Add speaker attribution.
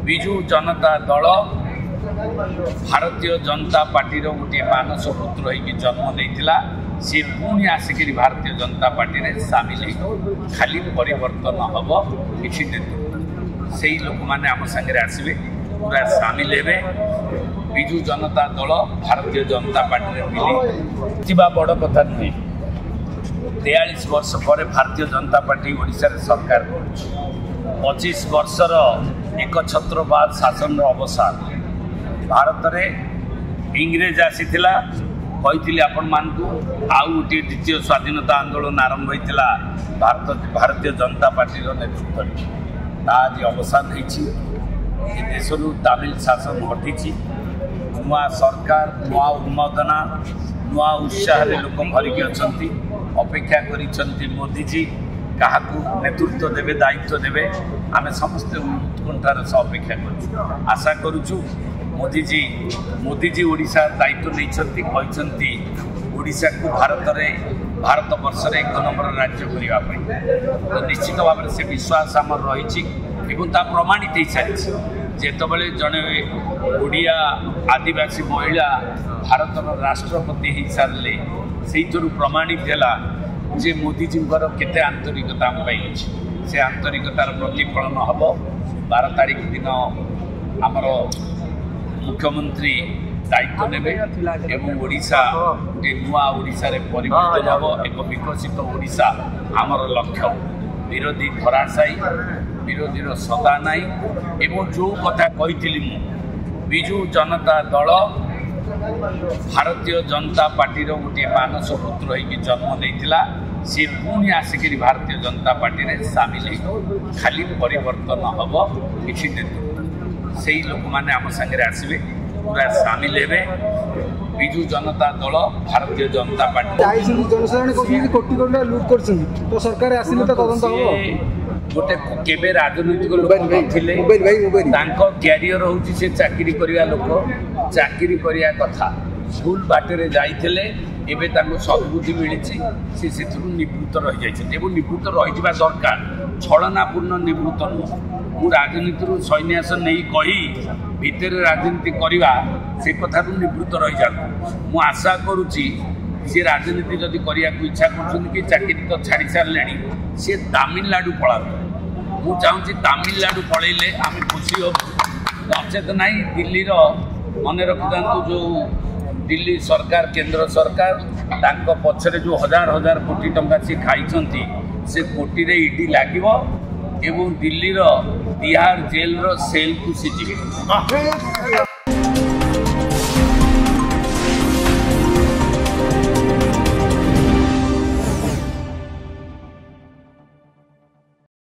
Speaker 1: Biju Janata Dal Bharatiya Janata party गोटे मानस पुत्र होगी जन्म नहीं सी पुणी आसिक भारतीय जनता पार्टी में सामिल खाली परिवर्तन हम किसी नेतृत्व से लोक मैंने आम सागर आसवे पूरा सामिल हे विजु जनता दल भारतीय जनता पार्टी में मिली बड़ कथा नुहे 43 वर्ष पर भारतीय जनता पार्टी ओडिशा रे सरकार 25 वर्षर एक छत्रवाद शासन अवसान भारत में इंग्रेज आसीथिला कही आपण मानू आउ गोटे द्वितीय स्वाधीनता आंदोलन आरंभ होता भारतीय जनता पार्टी नेतृत्व आज अवसान होती देश तामिल शासन हटी नुआ सरकार नुआ उन्मोदना नुआ उत्साह लोक भरिकी अच्छा अपेक्षा कर मोदीजी क्या नेतृत्व देवे दायित्व देवे आम समस्ते उत्कंठार सह अपेक्षा कर आशा करुचु मोदीजी ओडिशा दायित्व नहीं ओडिशा को भारत वर्ष एक नंबर राज्य करने तो निश्चित भाव से विश्वास आम रही प्रमाणित हो सारी जितेबाला जड़े ओडिया आदिवासी महिला भारत राष्ट्रपति हो सारे से प्रमाणित है जे मोदीजी केते आंतरिकता अच्छी से आंतरिकतार प्रतिफलन हम 12 तारीख दिन आमर मुख्यमंत्री दायित्व नेबे एवं ओडिशा गोटे नुआ ओडिशा रे परिवर्तन हम एक विकसित ओडिशा आमर लक्ष्य विरोधी धराशायी विरोधीर सदा नाई एवं जो कथा कही विजु जनता दल भारतीय जनता पार्टी गोटे मानस पुत्र होगी जन्म नहीं सी पुणी आसिक भारतीय जनता पार्टी में सामिल खाली परिवर्तन हम किसी नेतृत्व से लोक मैंने आम सागर आसवे पूरा सामिल हे विजु जनता दल भारतीय जनता पार्टी गोटे केबे राजनैतिक लोक क्यारियर होची से चाकरी करिया लोक चाकरी करिया कथा भूल बाटे जाइथिले एबे तांको सद्बुद्धि मिली से निवृत्त रही जाइछथि एवं निवृत्त रही दरकार छलनापूर्ण निवृत्त मु राजनीति सन्यास नहीं कही भितर राजनीति करवा से कथा निवृत्त रही जातु मु आशा करुच्ची सी राजनीति जदि करने को इच्छा कर चाकरी तो छाड़ी सारे सी तमिलनाडु पला मु चाहूँगी तमिलनाडु पलैले आम खुशी हो नचेत ना दिल्ली मन रखी जो दिल्ली सरकार केंद्र सरकार पछरे जो हजार हजार कोटी टंका सी खाई से कोटी रे ईडी लगे एवं दिल्ली तिहार जेल सेल को सी